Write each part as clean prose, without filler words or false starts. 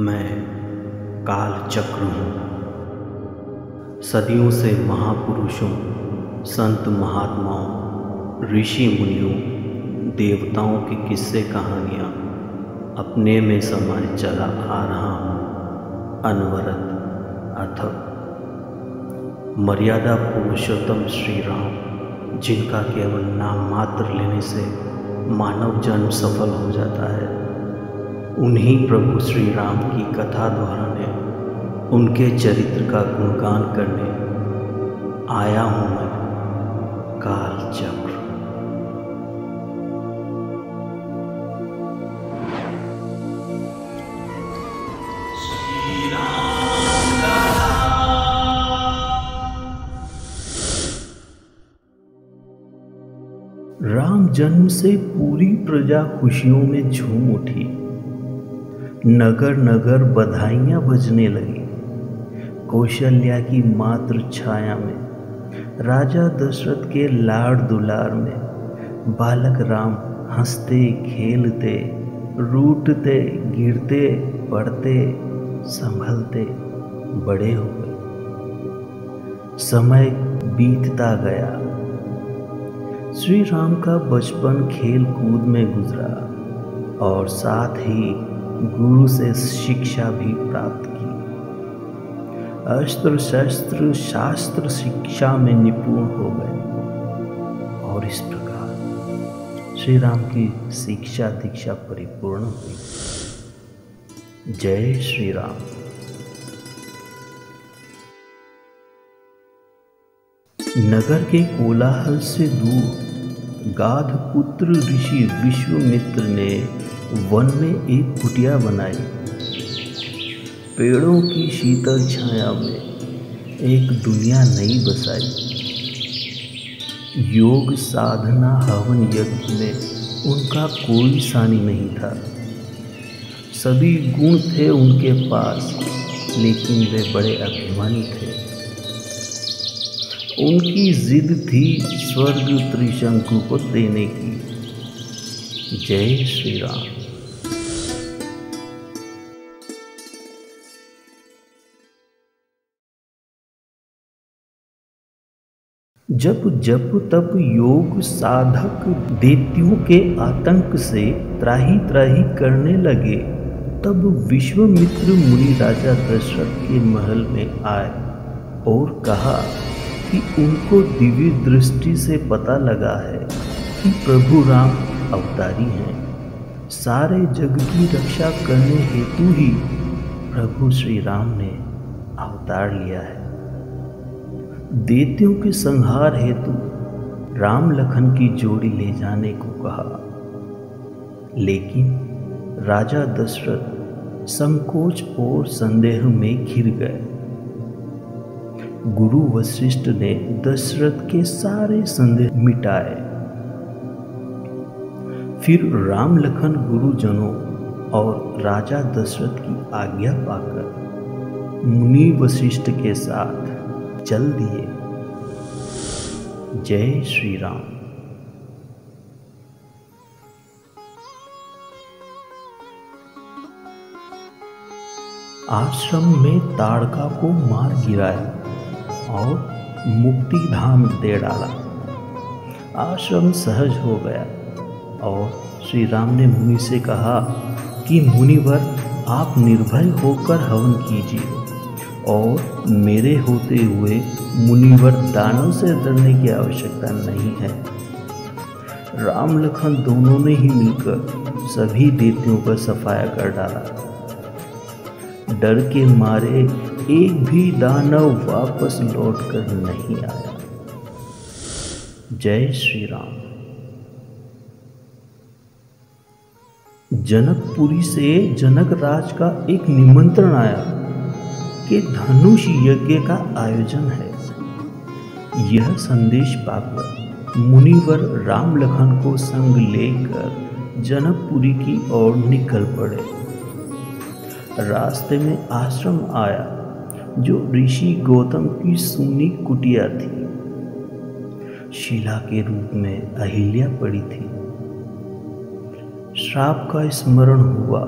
मैं कालचक्र हूँ। सदियों से महापुरुषों, संत महात्माओं, ऋषि मुनियों, देवताओं की किस्से कहानियाँ अपने में समाये चला आ रहा हूँ। अनवरत अथक मर्यादा पुरुषोत्तम श्री राम, जिनका केवल नाम मात्र लेने से मानव जन्म सफल हो जाता है, उन्हीं प्रभु श्री राम की कथा दोहराने, उनके चरित्र का गुणगान करने आया हूँ मैं, कालचक्र। राम जन्म से पूरी प्रजा खुशियों में झूम उठी। नगर नगर बधाइयां बजने लगी। कौशल्या की मात्र छाया में, राजा दशरथ के लाड़ दुलार में बालक राम हंसते खेलते, रूठते गिरते पड़ते संभलते बड़े हो गए। समय बीतता गया। श्री राम का बचपन खेल कूद में गुजरा और साथ ही गुरु से शिक्षा भी प्राप्त की। अस्त्र शस्त्र शास्त्र शिक्षा में निपुण हो गए और इस प्रकार श्री राम की शिक्षा दीक्षा परिपूर्ण हुई। जय श्री राम। नगर के कोलाहल से दूर गाध पुत्र ऋषि विश्वामित्र ने वन में एक कुटिया बनाई। पेड़ों की शीतल छाया में एक दुनिया नई बसाई। योग साधना हवन यज्ञ में उनका कोई सानी नहीं था। सभी गुण थे उनके पास, लेकिन वे बड़े अभिमानी थे। उनकी जिद थी स्वर्ग त्रिशंकु को देने की। जय श्री राम। जब जप तप योग साधक दैत्यों के आतंक से त्राही त्राही करने लगे, तब विश्वामित्र मुनि राजा दशरथ के महल में आए और कहा कि उनको दिव्य दृष्टि से पता लगा है कि प्रभु राम अवतारी हैं। सारे जग की रक्षा करने हेतु ही प्रभु श्री राम ने अवतार लिया है। दैत्यों के संहार हेतु राम लखन की जोड़ी ले जाने को कहा, लेकिन राजा दशरथ संकोच और संदेह में घिर गए। गुरु वशिष्ठ ने दशरथ के सारे संदेह मिटाए। फिर राम लखन गुरुजनों और राजा दशरथ की आज्ञा पाकर मुनि वशिष्ठ के साथ चल दिए। जय श्री राम। आश्रम में ताड़का को मार गिराया और मुक्ति धाम दे डाला। आश्रम सहज हो गया और श्री राम ने मुनि से कहा कि मुनिवर, आप निर्भय होकर हवन कीजिए और मेरे होते हुए मुनिवर दानों से डरने की आवश्यकता नहीं है। राम लखन दोनों ने ही मिलकर सभी दैत्यों का सफाया कर डाला। डर के मारे एक भी दानव वापस लौटकर नहीं आया। जय श्री राम। जनकपुरी से जनक राज का एक निमंत्रण आया कि धनुष यज्ञ का आयोजन है। यह संदेश पाकर मुनिवर राम लखन को संग लेकर जनकपुरी की ओर निकल पड़े। रास्ते में आश्रम आया जो ऋषि गौतम की सुनी कुटिया थी। शिला के रूप में अहिल्या पड़ी थी। श्राप का स्मरण हुआ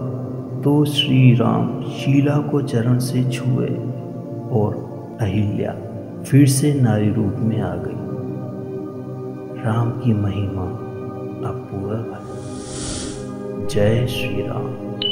तो श्री राम शीला को चरण से छुए और अहिल्या फिर से नारी रूप में आ गई। राम की महिमा अपूर्व है। जय श्री राम।